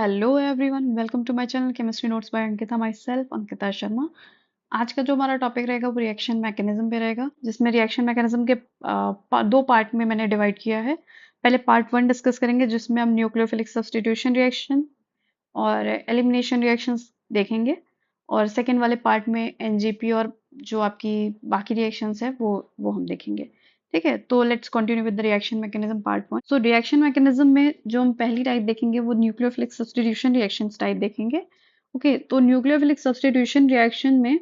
Hello everyone, welcome to my channel chemistry notes by Ankita, myself Ankita Sharma. आज का जो हमारा टॉपिक रहेगा वो रिएक्शन मैकेनिज्म पे रहेगा, जिसमें रिएक्शन मैकेनिज्म के दो पार्ट में मैंने डिवाइड किया है। पहले पार्ट 1 डिस्कस करेंगे, जिसमें हम न्यूक्लियोफिलिक सब्स्टिट्यूशन रिएक्शन और एलिमिनेशन रिएक्शंस देखेंगे, और सेकेंड वाले पार्ट में एनजीपी और जो आपकी बाकी रिएक्शंस है वो हम देखेंगे। ठीक है, तो let's continue with the reaction mechanism part 1। So reaction mechanism में जो हम पहली टाइप देखेंगे वो न्यूक्लियोफिलिक सब्स्टिट्यूशन रिएक्शंस टाइप देखेंगे। ओके, तो न्यूक्लियोफिलिक सब्स्टिट्यूशन रिएक्शन में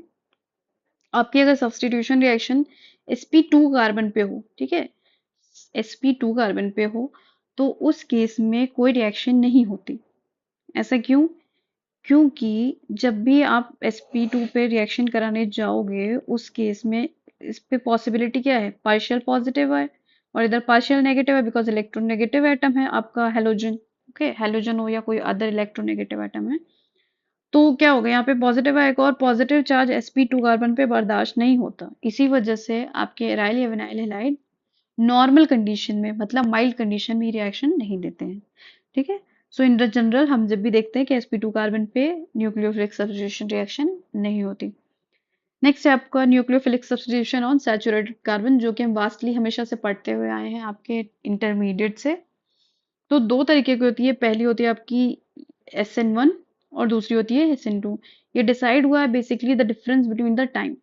आपकी अगर सब्स्टिट्यूशन रिएक्शन sp2 कार्बन पे हो, ठीक है, sp2 कार्बन पे हो, तो उस केस में कोई रिएक्शन नहीं होती। ऐसा क्यों? क्योंकि जब भी आप sp2 पे रिएक्शन कराने जाओगे, उस केस में इस पे पॉसिबिलिटी क्या है, पार्शियल पॉजिटिव है और इधर पार्शियल नेगेटिव है, बिकॉज इलेक्ट्रोनेगेटिव एटम है आपका हेलोजन। ओके, हेलोजन हो या कोई अदर इलेक्ट्रोनेगेटिव एटम है, तो क्या होगा, यहाँ पे पॉजिटिव आएगा और पॉजिटिव चार्ज sp2 कार्बन पे बर्दाश्त नहीं होता। इसी वजह से आपके एराइल या विनाइल हैलाइड नॉर्मल कंडीशन में, मतलब माइल्ड कंडीशन में रिएक्शन नहीं देते हैं। ठीक है, सो इन जनरल हम जब भी देखते हैं कि sp2 कार्बन पे न्यूक्लियोफिलिक सब्स्टिट्यूशन रिएक्शन नहीं होती। नेक्स्ट है आपका nucleophilic substitution on saturated carbon, जो कि हम वास्टली हमेशा से पढ़ते हुए आए हैं आपके इंटरमीडिएट से। तो दो तरीके की होती है, पहली होती है आपकी SN1 और दूसरी होती है SN2। ये डिसाइड हुआ है basically the difference between the time,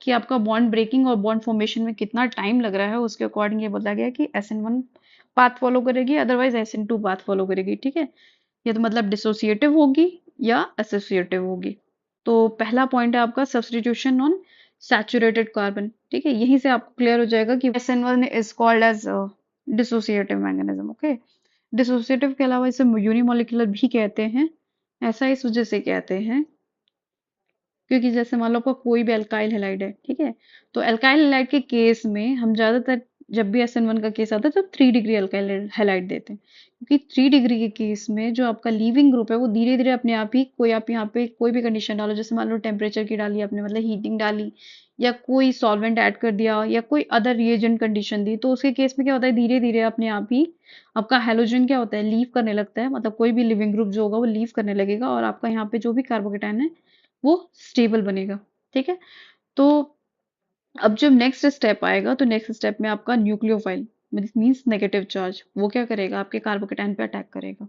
कि आपका बॉन्ड ब्रेकिंग और बॉन्ड फॉर्मेशन में कितना टाइम लग रहा है, उसके अकॉर्डिंग ये बोला गया कि SN1 पाथ फॉलो करेगी, अदरवाइज SN2 पाथ फॉलो करेगी। ठीक है, ये तो मतलब डिसोसिएटिव होगी या एसोसिएटिव होगी। तो पहला पॉइंट है आपका सब्स्टिट्यूशन ऑन सैचुरेटेड कार्बन। ठीक है, यहीं से आपको क्लियर हो जाएगा कि SN1 is called as dissociative mechanism. Okay, dissociative के अलावा इसे यूनिमोलिकुलर भी कहते हैं। ऐसा इस वजह से कहते हैं क्योंकि जैसे मान लो आपका कोई भी अल्काइल हैलाइड है, ठीक है, तो अल्काइल हैलाइड के केस में हम ज्यादातर जब भी SN1 का केस आता है तो 3 डिग्री अल्काइल हैलाइड देते हैं, क्योंकि 3 डिग्री के केस में जो आपका लीविंग ग्रुप है वो धीरे धीरे अपने आप ही, कोई आप यहाँ पे कोई भी कंडीशन डालो, जैसे मान लो टेम्परेचर की डाली आपने, मतलब हीटिंग डाली, या कोई सॉल्वेंट ऐड कर दिया, या कोई अदर रिएजेंट कंडीशन दी, तो उसके केस में क्या होता है, धीरे धीरे अपने आप ही आपका हेलोजन क्या होता है, लीव करने लगता है, मतलब कोई भी लिविंग ग्रुप जो होगा वो लीव करने लगेगा, और आपका यहाँ पे जो भी कार्बोकेटाइन है वो स्टेबल बनेगा। ठीक है, तो अब जब नेक्स्ट स्टेप आएगा, तो नेक्स्ट स्टेप में आपका न्यूक्लियोफाइल मीन्स नेगेटिव चार्ज, वो क्या करेगा, आपके कार्बोकेटाइन पे अटैक करेगा।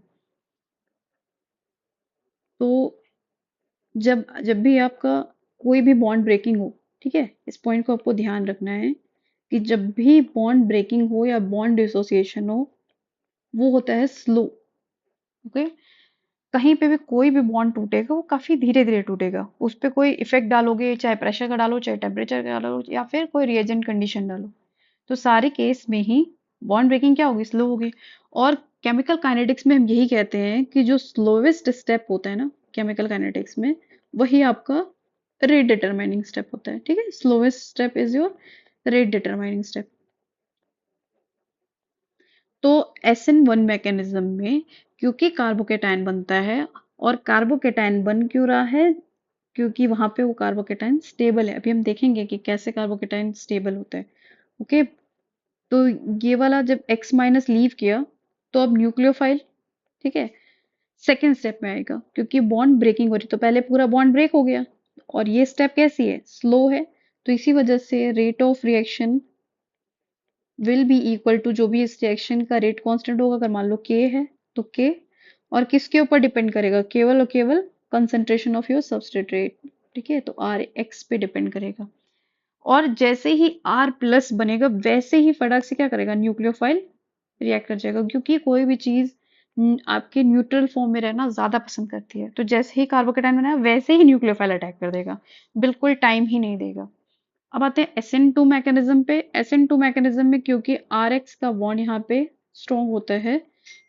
तो जब जब भी आपका कोई भी बॉन्ड ब्रेकिंग हो, ठीक है, इस पॉइंट को आपको ध्यान रखना है कि जब भी बॉन्ड ब्रेकिंग हो या बॉन्ड डिसोसिएशन हो, वो होता है स्लो। ओके, कहीं पे भी कोई भी बॉन्ड टूटेगा वो काफी धीरे धीरे टूटेगा, उस पर कोई इफेक्ट डालोगे, चाहे प्रेशर का डालो, चाहे टेम्परेचर का डालो, या फिर कोई रिएजेंट कंडीशन डालो, तो सारे केस में ही बॉन्ड ब्रेकिंग क्या होगी, स्लो होगी। और केमिकल काइनेटिक्स में हम यही कहते हैं कि जो स्लोवेस्ट स्टेप होता है ना केमिकल काइनेटिक्स में, वही आपका रेट डिटरमाइनिंग स्टेप होता है। ठीक है, slowest step is your rate determining step. तो SN1 मैकेनिज्म में क्योंकि कार्बोकेटाइन बनता है, और कार्बोकेटाइन बन क्यों रहा है, क्योंकि वहां पे वो कार्बोकेटाइन स्टेबल है। अभी हम देखेंगे कि कैसे कार्बोकेटाइन स्टेबल होता है। ओके, तो ये वाला जब X माइनस लीव किया, तो अब न्यूक्लियोफाइल, ठीक है, सेकेंड स्टेप में आएगा, क्योंकि बॉन्ड ब्रेकिंग हो रही, तो पहले पूरा बॉन्ड ब्रेक हो गया, और ये स्टेप कैसी है, स्लो है, तो इसी वजह से rate of reaction will be equal to, जो भी इस रिएक्शन का रेट कांस्टेंट होगा, अगर मान लो K है तो K, और किसके ऊपर डिपेंड करेगा, केवल और केवल कंसंट्रेशन ऑफ योर सबस्ट्रेट। ठीक है, तो Rx पे डिपेंड करेगा, और जैसे ही R प्लस बनेगा, वैसे ही फटाक से क्या करेगा, न्यूक्लियोफाइल रिएक्ट कर जाएगा, क्योंकि कोई भी चीज आपके न्यूट्रल फॉर्म में रहना ज्यादा पसंद करती है, तो जैसे ही कार्बोकेटाइन बनाया वैसे ही न्यूक्लियोफाइल अटैक कर देगा, बिल्कुल टाइम ही नहीं देगा। अब आते हैं SN2 मैकेनिज्म पे। SN2 मैकेनिज्म में क्योंकि RX का बॉन्ड यहाँ पे स्ट्रॉन्ग होता है,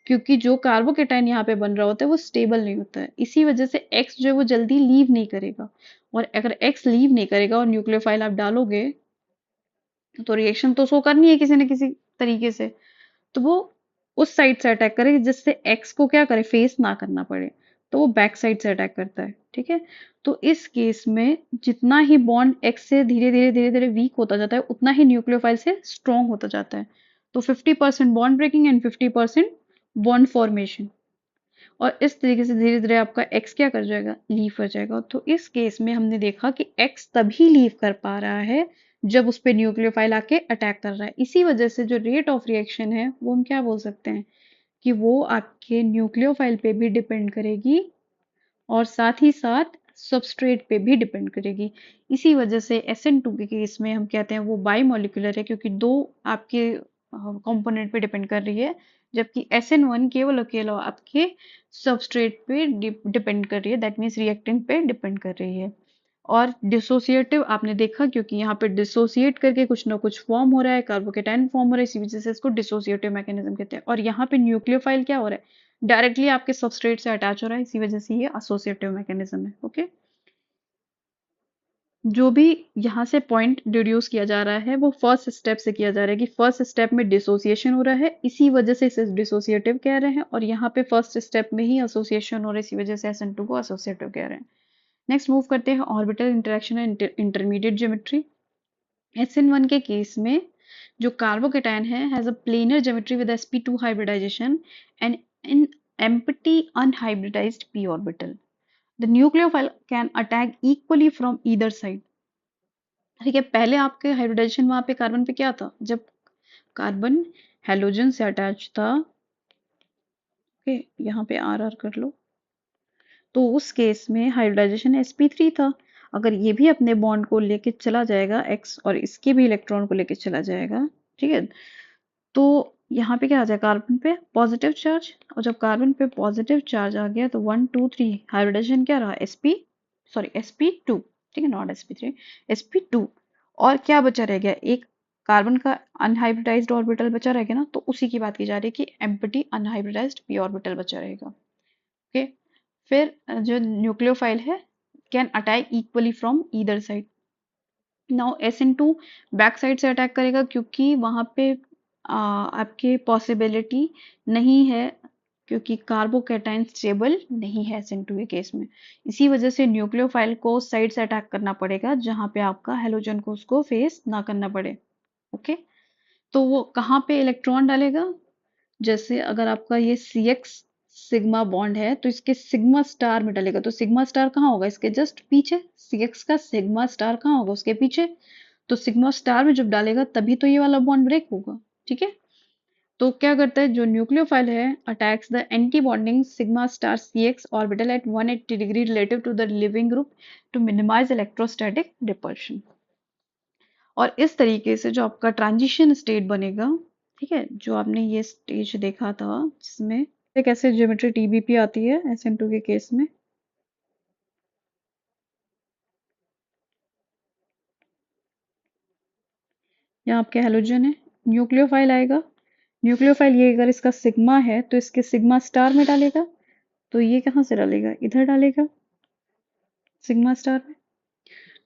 क्योंकि जो कार्बोकेटाइन यहाँ पे बन रहा होता है वो स्टेबल नहीं होता है, इसी वजह से X जो है वो जल्दी लीव नहीं करेगा, और अगर X लीव नहीं करेगा और न्यूक्लियोफाइल आप डालोगे, तो रिएक्शन तो शो करनी है किसी न किसी तरीके से, तो वो उस साइड से अटैक करे जिससे एक्स को क्या करे, फेस ना करना पड़े, तो वो बैक साइड से अटैक करता है। ठीक है, तो इस केस में जितना ही बॉन्ड एक्स से धीरे धीरे वीक होता जाता है, उतना ही न्यूक्लियोफाइल से स्ट्रॉन्ग होता जाता है। तो 50% bond breaking and 50% bond formation. और इस तरीके से धीरे धीरे आपका एक्स क्या कर जाएगा, लीव कर जाएगा। तो इस केस में हमने देखा कि एक्स तभी लीव कर पा रहा है जब उस पे न्यूक्लियोफाइल आके अटैक कर रहा है। इसी वजह से जो रेट ऑफ रिएक्शन है वो हम क्या बोल सकते हैं कि वो आपके न्यूक्लियोफाइल पे भी डिपेंड करेगी और साथ ही साथ सबस्ट्रेट पे भी डिपेंड करेगी। इसी वजह से SN2 के केस में हम कहते हैं वो बाइमोलिकुलर है, क्योंकि दो आपके कंपोनेंट पे डिपेंड कर रही है, जबकि SN1 केवल अकेला आपके सबस्ट्रेट पे डिपेंड कर रही है, दैट मीन्स रिएक्टेंट पे डिपेंड कर रही है। और डिसोसिएटिव आपने देखा, क्योंकि यहाँ पे डिसोसिएट करके कुछ ना कुछ फॉर्म हो रहा है, कार्बोकेटाइन फॉर्म हो रहा है, इसी वजह से इसको डिसोसिएटिव मैकेनिज्म कहते हैं। और यहाँ पे न्यूक्लियोफाइल क्या हो रहा है, डायरेक्टली आपके सबस्ट्रेट से अटैच हो रहा है, इसी वजह से ये एसोसिएटिव मैकेनिज्म है। ओके, जो भी यहाँ से पॉइंट डिड्यूस किया जा रहा है वो फर्स्ट स्टेप से किया जा रहा है कि फर्स्ट स्टेप में डिसोसिएशन हो रहा है, इसी वजह से इसे डिसोसिएटिव कह रहे हैं, और यहाँ पे फर्स्ट स्टेप में ही एसोसिएशन हो रहा है, इसी वजह से SN2 को एसोसिएटिव कह रहे हैं। नेक्स्ट मूव करते हैं orbital interaction and intermediate geometry. SN1 के केस में जो कार्बोकेटायन है has a planar geometry with sp2 hybridization and an empty unhybridized p orbital. The nucleophile can attack equally from either side. ठीक है, पहले आपके हाइब्रिडाइजेशन वहां पे कार्बन पे क्या था, जब कार्बन हेलोजन से अटैच था, ओके, यहाँ पे आर आर कर लो, तो उस केस में हाइब्रिडाइजेशन sp3 था। अगर ये भी अपने बॉन्ड को लेके चला जाएगा x और इसके भी इलेक्ट्रॉन को लेके चला जाएगा, ठीक है, तो यहाँ पे क्या आ जाएगा, कार्बन पे पॉजिटिव चार्ज, और जब कार्बन पे पॉजिटिव चार्ज आ गया तो 1 2 3 हाइब्रिडाइजेशन क्या रहा, sp2, ठीक है, नॉट sp3, sp2। और क्या बचा रह गया, एक कार्बन का अनहाइब्रिडाइज्ड ऑर्बिटल बचा रह गया ना, तो उसी की बात की जा रही है कि एम्प्टी अनहाइब्रिडाइज्ड p ऑर्बिटल बचा रहेगा। ओके, फिर जो न्यूक्लियोफाइल है can attack equally from either side. Now SN2 back side से अटैक करेगा, क्योंकि वहां पे आपके पॉसिबिलिटी नहीं है, क्योंकि कार्बोकेटाइन स्टेबल नहीं है SN2 के केस में। इसी वजह से न्यूक्लियोफाइल को साइड से अटैक करना पड़ेगा, जहां पे आपका हेलोजन को उसको फेस ना करना पड़े। ओके, तो वो कहाँ पे इलेक्ट्रॉन डालेगा, जैसे अगर आपका ये CX सिग्मा बॉन्ड है तो इसके सिग्मा स्टार में डालेगा, तो सिग्मा स्टार कहाँ होगा, इसके जस्ट पीछे। CX का सिग्मा स्टार कहाँ होगा, उसके पीछे। तो सिग्मा स्टार में जब डालेगा तभी तो ये वाला बॉन्ड ब्रेक होगा, ठीक है। तो क्या करता है, जो न्यूक्लियोफाइल है attacks the anti bonding sigma star CX orbital at 180 degree relative to the leaving group to minimise electrostatic repulsion. और इस तरीके से जो आपका ट्रांजिशन स्टेट बनेगा, ठीक है, जो आपने ये स्टेज देखा था जिसमें कैसे ज्योमेट्री TBP आती है SN2 के केस में, यहाँ आपके हेलोजन है, न्यूक्लियोफाइल आएगा, न्यूक्लियोफाइल ये अगर इसका सिग्मा है तो इसके सिग्मा स्टार में डालेगा, तो ये कहाँ से डालेगा, इधर डालेगा सिग्मा स्टार में।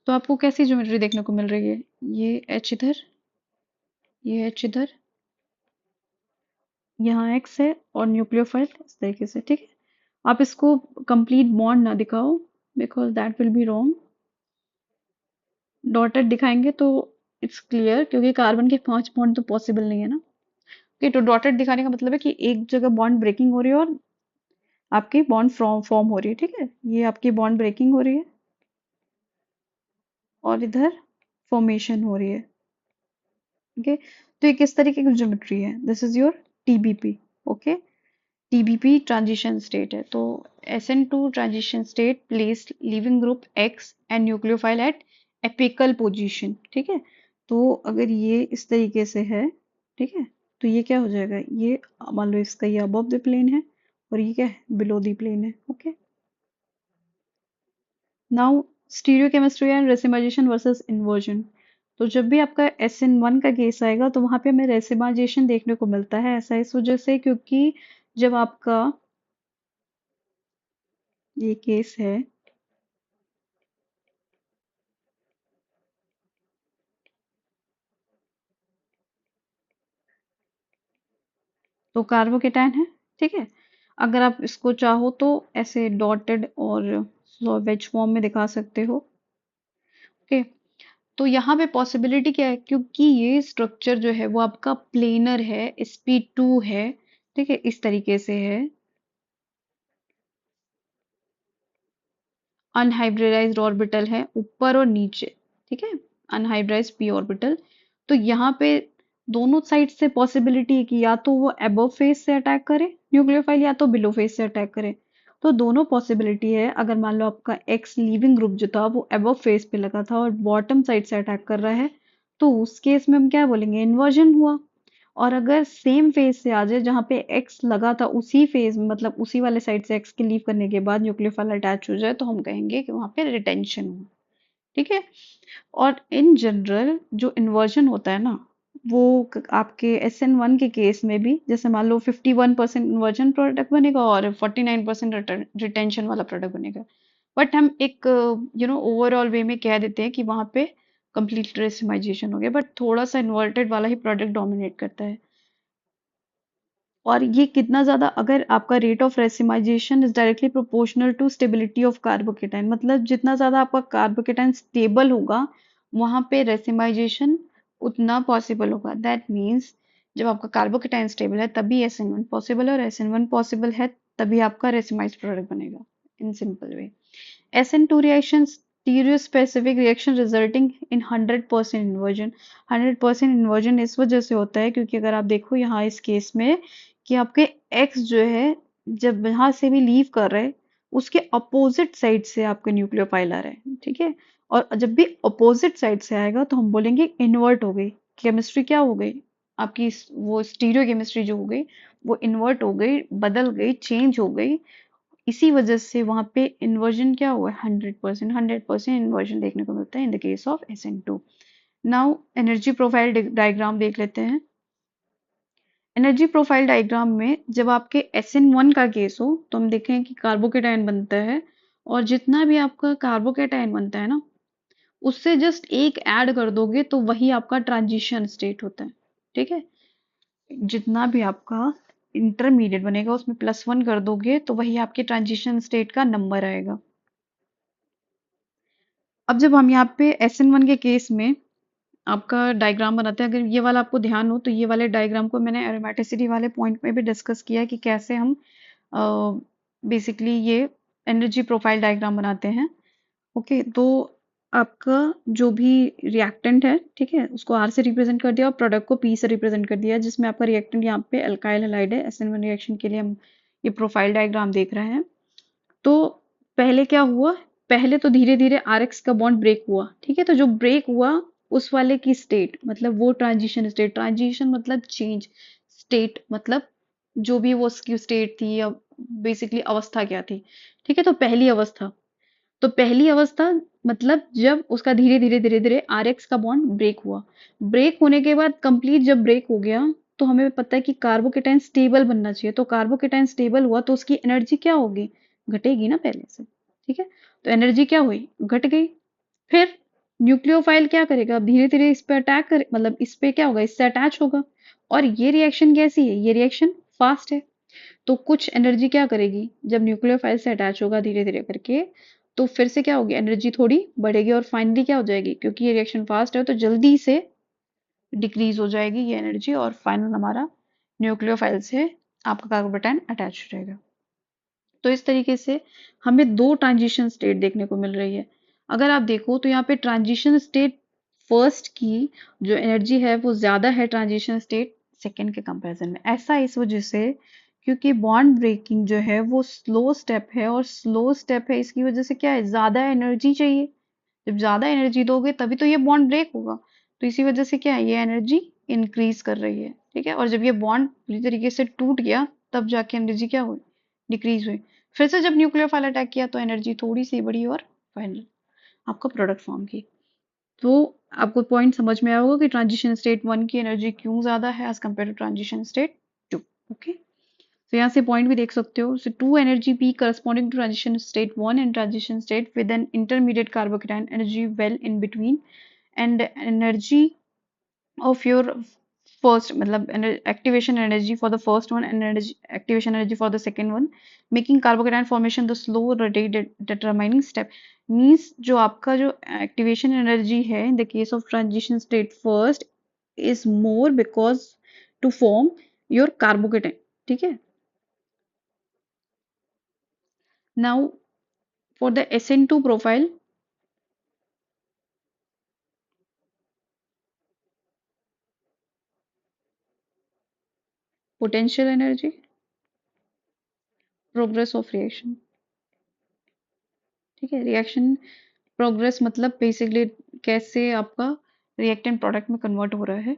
तो आपको कैसी ज्योमेट्री देखने को मिल रही है, ये H इधर, ये H इधर, यहाँ X है और न्यूक्लियोफाइल इस तरीके से, ठीक है। आप इसको कंप्लीट बॉन्ड ना दिखाओ, because that will be wrong. Dotted दिखाएंगे तो इट्स क्लियर, क्योंकि कार्बन के 5 बॉन्ड तो पॉसिबल नहीं है ना। ओके, तो डॉटेड दिखाने का मतलब है कि एक जगह बॉन्ड ब्रेकिंग हो रही है और आपकी बॉन्ड फॉर्म हो रही है, ठीक है, ये आपकी बॉन्ड ब्रेकिंग हो रही है और इधर फॉर्मेशन हो रही है। ओके, तो ये किस तरीके की ज्योमेट्री है, this is your TBP। Okay, TBP transition state है। तो SN2 transition state place leaving group X and nucleophile at apical position, ठीक है। तो अगर ये इस तरीके से है, ठीक है, तो ये क्या हो जाएगा, ये मान लो इसका ये अबव द प्लेन है और ये क्या है, बिलो द प्लेन है। Okay, now stereochemistry and racemisation versus inversion. तो जब भी आपका SN1 का केस आएगा तो वहां पे हमें रेसिमाइजेशन देखने को मिलता है, ऐसा इस वजह से क्योंकि जब आपका ये केस है, तो कार्बोकेटायन है, ठीक है। अगर आप इसको चाहो तो ऐसे डॉटेड और वेज फॉर्म में दिखा सकते हो। ओके, तो यहाँ पे पॉसिबिलिटी क्या है, क्योंकि ये स्ट्रक्चर जो है वो आपका प्लेनर है, sp2 है, ठीक है, इस तरीके से है। अनहाइब्रिडाइज्ड ऑर्बिटल है ऊपर और नीचे, ठीक है, अनहाइब्रिडाइज्ड पी ऑर्बिटल। तो यहाँ पे दोनों साइड से पॉसिबिलिटी है कि या तो वो अबव फेस से अटैक करे न्यूक्लियोफाइल, या तो बिलो फेस से अटैक करे। तो दोनों पॉसिबिलिटी है। अगर मान लो आपका एक्स लीविंग ग्रुप जो था वो अबव फेस पे लगा था और बॉटम साइड से अटैक कर रहा है, तो उस केस में हम क्या बोलेंगे, इन्वर्जन हुआ। और अगर सेम फेज से आ जाए जहाँ पे एक्स लगा था, उसी फेज में मतलब उसी वाले साइड से एक्स के लीव करने के बाद न्यूक्लियोफाइल अटैच हो जाए, तो हम कहेंगे कि वहां पे रिटेंशन हुआ, ठीक है। और इन जनरल जो इन्वर्जन होता है ना, वो आपके SN1 के केस में भी, जैसे मान लो 51% इन्वर्जन प्रोडक्ट बनेगा और 49% रिटेंशन वाला प्रोडक्ट बनेगा। बट हम एक ओवरऑल वे में कह देते हैं कि वहां पे कंप्लीट रेसिमाइजेशन हो गया, बट थोड़ा सा इन्वर्टेड वाला ही प्रोडक्ट डोमिनेट करता है। और ये कितना ज्यादा, अगर आपका rate of racemisation is directly proportional to stability of carbocation, मतलब जितना ज्यादा आपका कार्बोकेटाइन स्टेबल होगा वहां पे रेसिमाइजेशन उतना पॉसिबल होगा। दैट मीन्स जब आपका कार्बोकेटाइन स्टेबल है तभी SN1 पॉसिबल है, और SN1 पॉसिबल है तभी आपका रेसिमाइज प्रोडक्ट बनेगा, in simple way. SN2 reaction stereospecific reaction resulting in 100% inversion। 100% inversion इस वजह से होता है क्योंकि अगर आप देखो यहाँ इस केस में कि आपके X जो है जब यहाँ से भी लीव कर रहे हैं, उसके अपोजिट साइड से आपके न्यूक्लियोफाइल आ रहे हैं, ठीक है। और जब भी अपोजिट साइड से आएगा तो हम बोलेंगे इन्वर्ट हो गई, केमिस्ट्री क्या हो गई आपकी, वो स्टीरियो केमिस्ट्री जो हो गई वो इन्वर्ट हो गई, बदल गई, चेंज हो गई। इसी वजह से वहां पे इन्वर्जन क्या हुआ है, 100%। 100% इन्वर्जन देखने को मिलता है इन the case of SN2। Now energy profile diagram देख लेते हैं। एनर्जी प्रोफाइल डायग्राम में जब आपके SN1 का केस हो तो हम देखें कि कार्बोकेटाइन बनता है, और जितना भी आपका कार्बोकेटाइन बनता है ना, उससे जस्ट एक ऐड कर दोगे तो वही आपका ट्रांजिशन स्टेट होता है, ठीक है। जितना भी आपका इंटरमीडिएट बनेगा उसमें +1 कर दोगे तो वही आपके ट्रांजिशन स्टेट का नंबर आएगा। अब जब हम यहाँ पे SN1 के केस में आपका डायग्राम बनाते हैं, अगर ये वाला आपको ध्यान हो तो ये वाले डायग्राम को मैंने एरोमेटिसिटी वाले पॉइंट में भी डिस्कस किया है कि कैसे हम बेसिकली ये एनर्जी प्रोफाइल डायग्राम बनाते हैं। ओके, तो आपका जो भी रिएक्टेंट है, ठीक है, उसको R से रिप्रेजेंट कर दिया और प्रोडक्ट को P से रिप्रेजेंट कर दिया, जिसमें आपका रिएक्टेंट यहाँ पे अल्काइल हैलाइड है। SN1 रिएक्शन के लिए हम ये प्रोफाइल डायग्राम देख रहे हैं। तो पहले क्या हुआ, पहले तो धीरे धीरे RX का बॉन्ड ब्रेक हुआ, ठीक है। तो जो ब्रेक हुआ उस वाले की स्टेट मतलब वो ट्रांजिशन स्टेट, ट्रांजिशन मतलब चेंज, स्टेट मतलब जो भी वो उसकी स्टेट थी या बेसिकली अवस्था क्या थी, ठीक है। तो पहली अवस्था, तो पहली अवस्था मतलब जब उसका धीरे धीरे धीरे धीरे RX का बॉन्ड ब्रेक हुआ। ब्रेक होने के बाद कंप्लीट जब ब्रेक हो गया तो हमें पता है कि कार्बोकेटाइन स्टेबल बनना चाहिए। तो कार्बोकेटाइन स्टेबल हुआ तो उसकी एनर्जी क्या होगी, घटेगी ना पहले से, ठीक है। तो एनर्जी क्या हुई, घट गई। फिर न्यूक्लियोफाइल क्या करेगा, अब धीरे धीरे इस पे अटैक करे, मतलब इस पे क्या होगा, इससे अटैच होगा। और ये रिएक्शन कैसी है, ये रिएक्शन फास्ट है। तो कुछ एनर्जी क्या करेगी, जब न्यूक्लियोफाइल से अटैच होगा धीरे धीरे करके, तो फिर से क्या होगी, एनर्जी थोड़ी बढ़ेगी और फाइनली क्या हो जाएगी, क्योंकि ये रिएक्शन फास्ट है तो जल्दी से डिक्रीज हो जाएगी ये एनर्जी, और फाइनल हमारा न्यूक्लियोफाइल से आपका कार्बोकेटाइन अटैच हो जाएगा। तो इस तरीके से हमें दो ट्रांजिशन स्टेट देखने को मिल रही है। अगर आप देखो तो यहाँ पे ट्रांजिशन स्टेट फर्स्ट की जो एनर्जी है वो ज्यादा है ट्रांजिशन स्टेट सेकंड के कंपैरिजन में। ऐसा इस वजह से क्योंकि बॉन्ड ब्रेकिंग जो है वो स्लो स्टेप है, और स्लो स्टेप है इसकी वजह से क्या है, ज्यादा एनर्जी चाहिए। जब ज्यादा एनर्जी दोगे तभी तो ये बॉन्ड ब्रेक होगा। तो इसी वजह से क्या है, ये एनर्जी इंक्रीज कर रही है, ठीक है। और जब ये बॉन्ड पूरी तरीके से टूट गया तब जाके एनर्जी क्या हुई, डिक्रीज हुई। फिर से जब न्यूक्लियोफाइल अटैक किया तो एनर्जी थोड़ी सी बढ़ी और फाइनल आपका प्रोडक्ट फॉर्म की। तो आपको पॉइंट समझ में आया होगा कि ट्रांजिशन स्टेट 1 की एनर्जी क्यों ज्यादा है as compare to transition state 2। Okay, तो यहाँ से पॉइंट भी देख सकते हो। So 2 energy peak corresponding to transition state 1 and transition state with an intermediate carbocation energy well in between, and energy of your first मतलब activation energy for the first one and energy activation energy for the second one, making carbocation formation the slow rate determining step। means जो आपका जो activation energy है in the case of transition state first is more because to form your carbocation, ठीक है। now For the SN2 profile, potential energy, progress of reaction. ठीक है, reaction progress मतलब basically कैसे आपका रिएक्टेंट प्रोडक्ट में convert हो रहा है।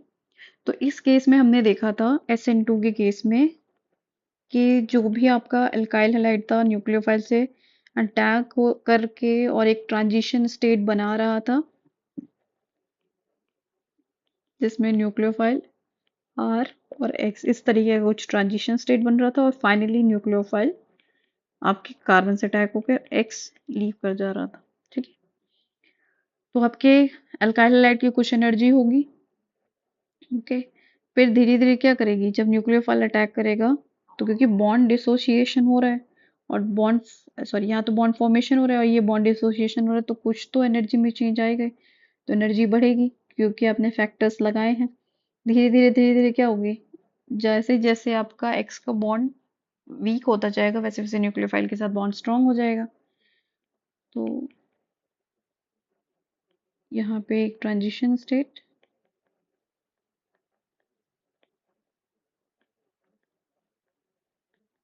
तो इस केस में हमने देखा था SN2 के केस में कि जो भी आपका अल्काइल हैलाइड था न्यूक्लियोफाइल से अटैक करके और एक ट्रांजिशन स्टेट बना रहा था जिसमें न्यूक्लियोफाइल R और X इस तरीके का कुछ ट्रांजिशन स्टेट बन रहा था और फाइनली न्यूक्लियोफाइल आपके कार्बन से अटैक होकर X लीव कर जा रहा था। ठीक है, तो आपके अल्काइल हैलाइड की कुछ एनर्जी होगी। ओके, फिर धीरे धीरे क्या करेगी जब न्यूक्लियोफाइल अटैक करेगा, तो क्योंकि बॉन्ड डिसोसिएशन हो रहा है और बॉन्ड सॉरी यहाँ तो बॉन्ड फॉर्मेशन हो रहा है और ये बॉन्ड डिसोसिएशन हो रहा है, तो कुछ तो एनर्जी में चेंज आएगा ही। तो एनर्जी बढ़ेगी क्योंकि आपने फैक्टर्स लगाए हैं। धीरे धीरे क्या होगी, जैसे जैसे आपका एक्स का बॉन्ड वीक होता जाएगा वैसे वैसे न्यूक्लियोफाइल के साथ बॉन्ड स्ट्रांग हो जाएगा। तो यहाँ पे एक ट्रांजिशन स्टेट,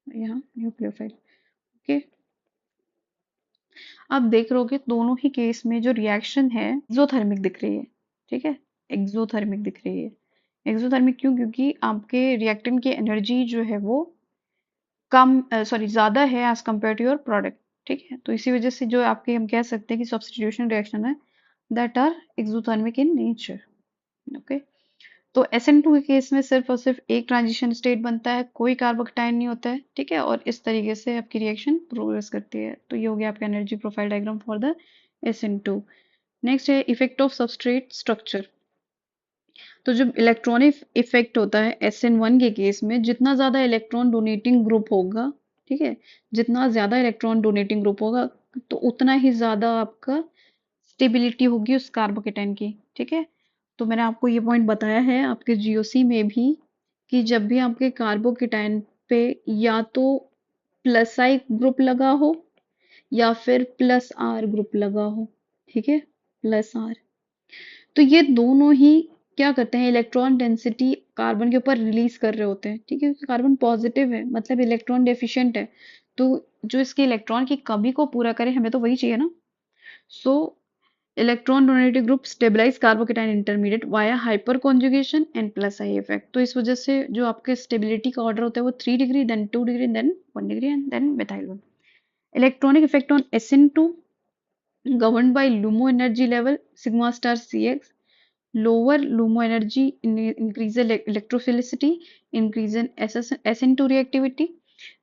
यहाँ न्यूक्लियोफाइल। ओके, आप देख रहे हो कि दोनों ही केस में जो रिएक्शन है एक्सोथर्मिक दिख रही है। ठीक है, एक्सोथर्मिक दिख रही है। एक्सोथर्मिक क्यों? क्योंकि आपके रिएक्टेंट की एनर्जी जो है वो कम सॉरी ज़्यादा है as compare to your product. ठीक है, तो इसी वजह से जो आपके हम कह सकते हैं कि सब्स्टिट्यूशन रिएक्शन है that are exothermic in nature. Okay, तो SN2 के केस में सिर्फ और सिर्फ एक ट्रांजिशन स्टेट बनता है, कोई कार्बोकटाइन नहीं होता है। ठीक है, और इस तरीके से आपकी रिएक्शन प्रोग्रेस करती है। तो ये हो गया आपका energy profile diagram for the SN2। Next है इफेक्ट ऑफ सबस्ट्रेट स्ट्रक्चर। तो जब इलेक्ट्रॉनिक इफेक्ट होता है SN1 के केस में, जितना ज्यादा इलेक्ट्रॉन डोनेटिंग ग्रुप होगा, ठीक है, जितना ज्यादा इलेक्ट्रॉन डोनेटिंग ग्रुप होगा तो उतना ही ज्यादा आपका स्टेबिलिटी होगी उस कार्बोकेटाइन की। ठीक है, तो मैंने आपको ये पॉइंट बताया है आपके GOC में भी कि जब भी आपके कार्बोकेटाइन पे या तो प्लस आई ग्रुप लगा हो या फिर प्लस आर ग्रुप लगा हो, ठीक है, प्लस आर, तो ये दोनों ही क्या करते हैं, इलेक्ट्रॉन डेंसिटी कार्बन के ऊपर रिलीज कर रहे होते हैं। ठीक है, क्योंकि कार्बन पॉजिटिव है मतलब इलेक्ट्रॉन डेफिशिएंट है, तो जो इसके इलेक्ट्रॉन की कमी को पूरा करे हमें तो वही चाहिए ना। So electron donative group stabilise carbocation intermediate via hyperconjugation and plus I effect. तो इस वजह से जो आपके स्टेबिलिटी का ऑर्डर होता है वो 3 degree, then 2 degree, then 1 degree and then methyl one. Electronic effect on SN2 governed by LUMO energy level sigma star Cx. Lower LUMO energy increase electrophilicity, increase in SN2 reactivity।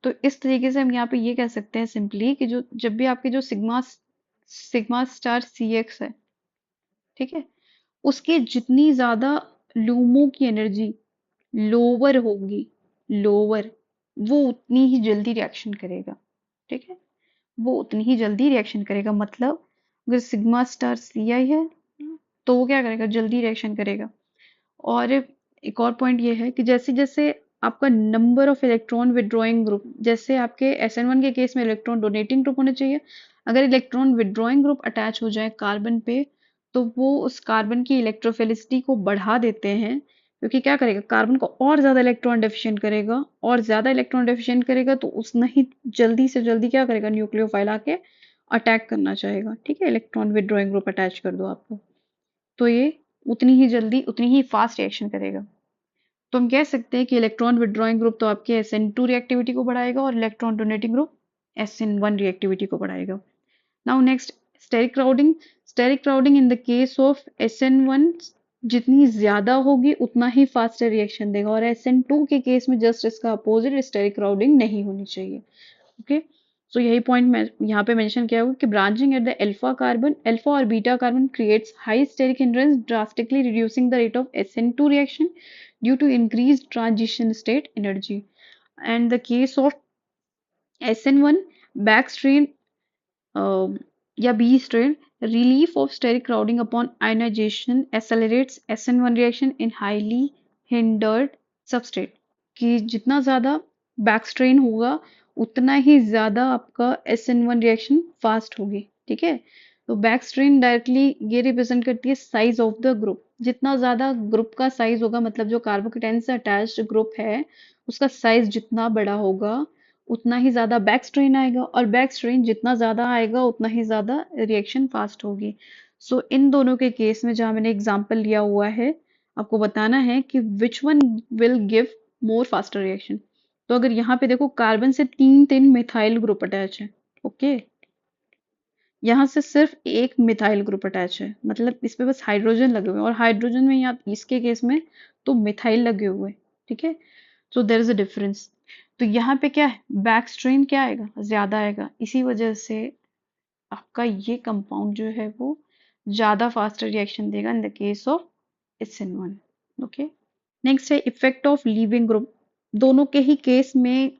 तो इस तरीके से हम यहाँ पे ये कह सकते हैं सिंपली कि जो जब भी आपके जो सिग्मा सिग्मा स्टार CX है, ठीक है, उसके जितनी ज्यादा लूमो की एनर्जी लोअर होगी, लोअर, वो उतनी ही जल्दी रिएक्शन करेगा। ठीक है, वो उतनी ही जल्दी रिएक्शन करेगा। मतलब अगर सिग्मा स्टार CI है तो वो क्या करेगा, जल्दी रिएक्शन करेगा। और एक और पॉइंट ये है कि जैसे जैसे आपका number of electron withdrawing group, जैसे आपके SN1 के केस में इलेक्ट्रॉन डोनेटिंग ग्रुप होने चाहिए, अगर इलेक्ट्रॉन विड्रॉइंग ग्रुप अटैच हो जाए कार्बन पे तो वो उस कार्बन की इलेक्ट्रोफिलिसिटी को बढ़ा देते हैं, क्योंकि क्या करेगा, कार्बन को और ज्यादा इलेक्ट्रॉन डेफिशिएंट करेगा, और ज्यादा इलेक्ट्रॉन डेफिशिएंट करेगा तो उतना ही जल्दी से जल्दी क्या करेगा, न्यूक्लियोफाइल आके अटैक करना चाहेगा। ठीक है, इलेक्ट्रॉन विड्रॉइंग ग्रुप अटैच कर दो आपको, तो ये उतनी ही जल्दी उतनी ही फास्ट रिएक्शन करेगा। तो हम कह सकते हैं कि इलेक्ट्रॉन विड्रॉइंग ग्रुप तो आपके SN2 रिएक्टिविटी को बढ़ाएगा और electron donating group SN1 reactivity को बढ़ाएगा। Now next, steric crowding. Steric crowding in the case of SN1 जितनी ज्यादा होगी उतना ही फास्टर रिएक्शन देगा, और SN2 के केस में जस्ट इसका अपोजिट, स्टेरिक क्राउडिंग नहीं होनी चाहिए। ओके, सो यही पॉइंट मैं यहाँ पे मेंशन किया हुआ कि ब्रांचिंग एट द अल्फा और beta carbon creates high steric hindrance, drastically reducing the rate of SN2 reaction due to increase transition state energy. And the case of SN1 back strain या B strain, relief of steric crowding upon ionization accelerates SN1 reaction in highly hindered substrate। कि जितना ज्यादा back strain होगा उतना ही ज्यादा आपका SN1 reaction fast होगी। ठीक है, तो बैक स्ट्रेन डायरेक्टली ये रिप्रेजेंट करती है साइज ऑफ द ग्रुप। जितना ज्यादा ग्रुप का साइज होगा, मतलब जो कार्बोकेटाइन से अटैच्ड ग्रुप है उसका साइज जितना बड़ा होगा उतना ही ज्यादा बैक स्ट्रेन आएगा, और बैक स्ट्रेन जितना ज्यादा आएगा उतना ही ज्यादा रिएक्शन फास्ट होगी। सो इन दोनों के केस में जहां मैंने एग्जांपल लिया हुआ है, आपको बताना है कि which one will give more faster reaction. तो अगर यहाँ पे देखो कार्बन से तीन तीन मिथाइल ग्रुप अटैच है। ओके, यहाँ से सिर्फ एक मिथाइल ग्रुप अटैच है, मतलब इस पे बस हाइड्रोजन लगे हुए हैं, और हाइड्रोजन में यहाँ इसके केस में तो मिथाइल लगे हुए हैं। ठीक है, so there is a difference. तो यहाँ पे क्या है, बैक स्ट्रेन क्या आएगा, ज्यादा आएगा, इसी वजह से आपका ये कंपाउंड जो है वो ज्यादा फास्टर रिएक्शन देगा इन the case of SN1। Okay, next है इफेक्ट ऑफ लीविंग ग्रुप। दोनों के ही केस में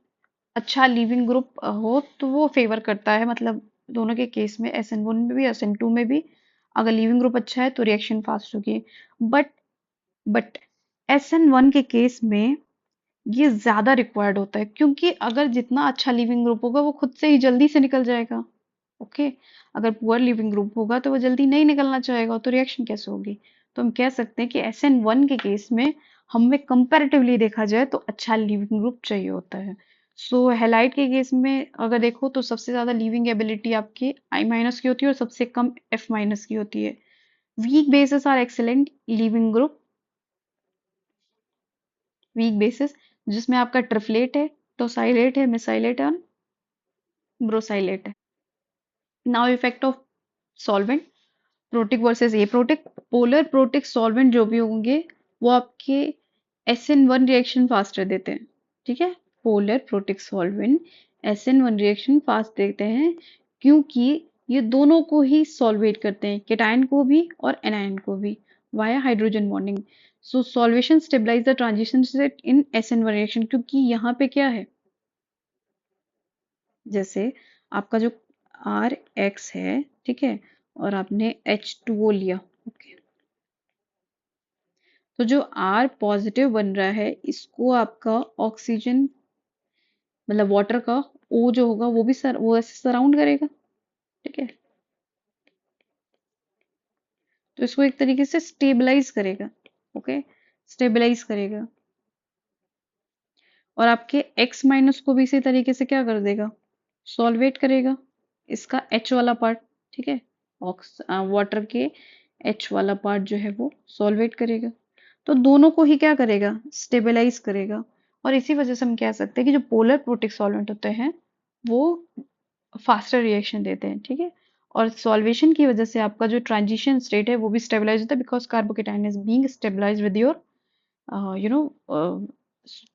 अच्छा लीविंग ग्रुप हो तो वो फेवर करता है, मतलब दोनों के केस में SN1 में भी SN2 में भी अगर लीविंग ग्रुप अच्छा है तो रिएक्शन फास्ट होगी। बट बट SN1 के केस में ये ज्यादा रिक्वायर्ड होता है, क्योंकि अगर जितना अच्छा लिविंग ग्रुप होगा वो खुद से ही जल्दी से निकल जाएगा। ओके, अगर पुअर लिविंग ग्रुप होगा तो वो जल्दी नहीं निकलना चाहेगा, तो रिएक्शन कैसे होगी। तो हम कह सकते हैं कि SN1 के केस में हमें कंपैरेटिवली देखा जाए तो अच्छा लिविंग ग्रुप चाहिए होता है। सो हैलाइड के केस में अगर देखो तो सबसे ज्यादा लिविंग एबिलिटी आपकी I- की होती है और सबसे कम F- की होती है। Weak bases are excellent leaving group. Weak bases जिसमें आपका ट्रिफलेट है, टोसाइलेट है, मिसाइलेट है, ब्रोसाइलेट है। Now effect of solvent, protic versus A protic. Polar protic solvent जो भी होंगे वो आपके SN1 रिएक्शन फास्टर देते हैं। ठीक है, polar protic solvent SN1 reaction fast देते हैं, क्योंकि ये दोनों को ही सॉल्वेट करते हैं, केटायन को भी और एनायन को भी, via hydrogen bonding. So solvation stabilise the transition state in SN1 reaction, क्योंकि यहाँ पे क्या है, जैसे आपका जो RX है, ठीक है, और आपने H2O लिया। ओके, तो जो R पॉजिटिव बन रहा है इसको आपका ऑक्सीजन, मतलब वाटर का O जो होगा वो भी वो ऐसे सराउंड करेगा। ठीक है, तो इसको एक तरीके से स्टेबलाइज करेगा। ओके, स्टेबलाइज करेगा, और आपके X- को भी इसी तरीके से क्या कर देगा, सॉल्वेट करेगा, इसका H वाला पार्ट। ठीक है, वाटर के H वाला पार्ट जो है वो सॉल्वेट करेगा, तो दोनों को ही क्या करेगा, स्टेबलाइज करेगा। और इसी वजह से हम कह सकते हैं कि जो पोलर प्रोटिक सॉल्वेंट होते हैं वो फास्टर रिएक्शन देते हैं। ठीक है, और सॉल्वेशन की वजह से आपका जो ट्रांजिशन स्टेट है वो भी स्टेबलाइज होता है, because carbocation is being stabilise with your you know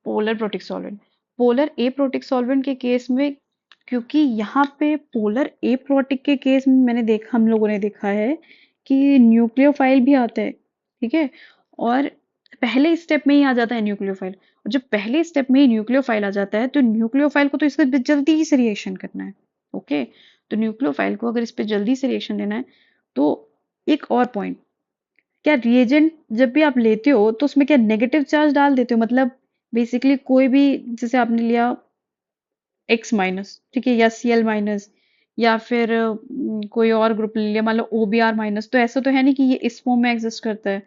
polar protic solvent. Polar aprotic solvent के केस में, क्योंकि यहाँ पे पोलर ए प्रोटिक के केस में मैंने देखा, हम लोगों ने देखा है कि न्यूक्लियोफाइल भी आता है। ठीक है, और पहले स्टेप में ही आ जाता है न्यूक्लियोफाइल, और जब पहले स्टेप में ही न्यूक्लियोफाइल आ जाता है तो न्यूक्लियोफाइल को तो इस पर जल्दी से रिएक्शन करना है। ओके, तो न्यूक्लियोफाइल को अगर इस पे जल्दी से रिएक्शन देना है तो एक और पॉइंट, क्या रिएजेंट जब भी आप लेते हो तो उसमें क्या नेगेटिव चार्ज डाल देते हो, मतलब बेसिकली कोई भी, जैसे आपने लिया X-, ठीक है, या Cl-, या फिर कोई और ग्रुप ले लिया, मान लो OBr-, तो ऐसा तो है नहीं कि ये इस फॉर्म में एग्जिस्ट करता है,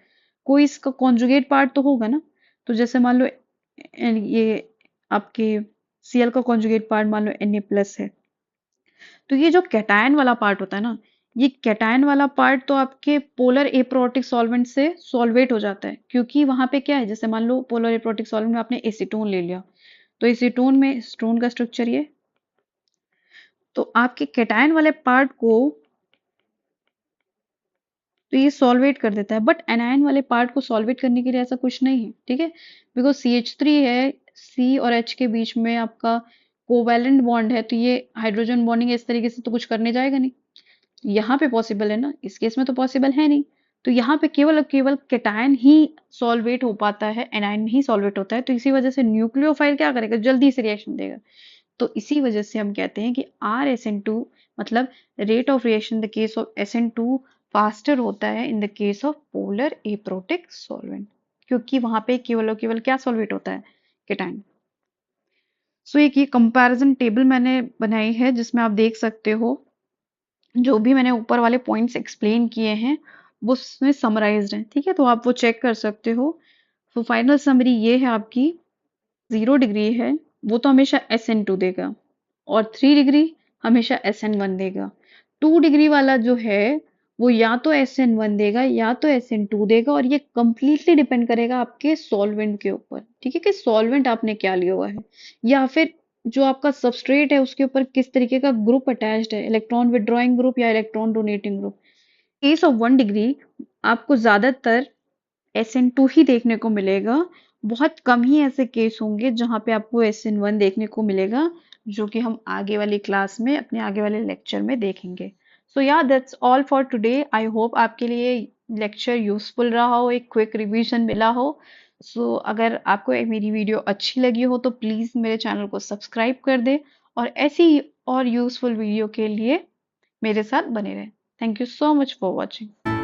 कोई इसका कॉन्जुगेट पार्ट तो होगा ना। तो जैसे मान लो ये आपके Cl का कॉन्जुगेट पार्ट मान लो Na+ है, तो ये जो कैटायन वाला पार्ट होता है ना, ये कैटायन वाला पार्ट तो आपके पोलर एप्रोटिक सॉल्वेंट से सॉल्वेट हो जाता है, क्योंकि वहां पे क्या है, जैसे मान लो पोलर एप्रोटिक सॉल्वेंट में आपने एसीटोन ले लिया, तो एसीटोन में स्टोन का स्ट्रक्चर ये, तो आपके कैटायन वाले पार्ट को तो ये सॉल्वेट कर देता है, बट एनायन वाले पार्ट को सॉल्वेट करने के लिए ऐसा कुछ नहीं है। ठीक है, बिकॉज CH3 है, C और H के बीच में आपका कोवैलेंट बॉन्ड है, तो ये हाइड्रोजन बॉन्डिंग इस तरीके से तो कुछ करने जाएगा नहीं। यहाँ पे पॉसिबल है ना, इस केस में तो पॉसिबल है नहीं। तो यहाँ पे केवल और केवल कैटायन ही सॉल्वेट हो पाता है, एनायन ही सॉल्वेट होता है, तो इसी वजह से न्यूक्लियोफाइल क्या करेगा, जल्दी से रिएक्शन देगा। तो इसी वजह से हम कहते हैं कि RSN2, मतलब rate of reaction in the case of SN2 faster होता है इन the case of polar aprotic solvent, क्योंकि वहां पे केवल और केवल क्या सॉल्वेट होता है, कैटायन। सो एक ये कंपैरिजन टेबल मैंने बनाई है जिसमें आप देख सकते हो जो भी मैंने ऊपर वाले पॉइंट्स एक्सप्लेन किए हैं वो उसमें समराइज्ड हैं, ठीक है, तो आप वो चेक कर सकते हो। तो फाइनल समरी ये है आपकी, 0 डिग्री है वो तो हमेशा SN2 देगा और 3 डिग्री हमेशा SN1 देगा। 2 डिग्री वाला जो है वो या तो SN1 देगा या तो SN2 देगा, और ये कंप्लीटली डिपेंड करेगा आपके सॉल्वेंट के ऊपर, ठीक है, कि सॉल्वेंट आपने क्या लिया हुआ है या फिर जो आपका सबस्ट्रेट है उसके ऊपर किस तरीके का ग्रुप अटैच्ड है, इलेक्ट्रॉन विड्रॉइंग ग्रुप या electron donating group. Case of 1 degree आपको ज्यादातर SN2 ही देखने को मिलेगा। बहुत कम ही ऐसे केस होंगे जहाँ पे आपको SN1 देखने को मिलेगा, जो कि हम आगे वाली क्लास में अपने आगे वाले लेक्चर में देखेंगे। सो या that's all for today. I hope आपके लिए लेक्चर यूजफुल रहा हो, एक क्विक रिवीजन मिला हो। सो अगर आपको मेरी वीडियो अच्छी लगी हो तो प्लीज़ मेरे चैनल को सब्सक्राइब कर दे और ऐसी ही और यूजफुल वीडियो के लिए मेरे साथ बने रहें। Thank you so much for watching.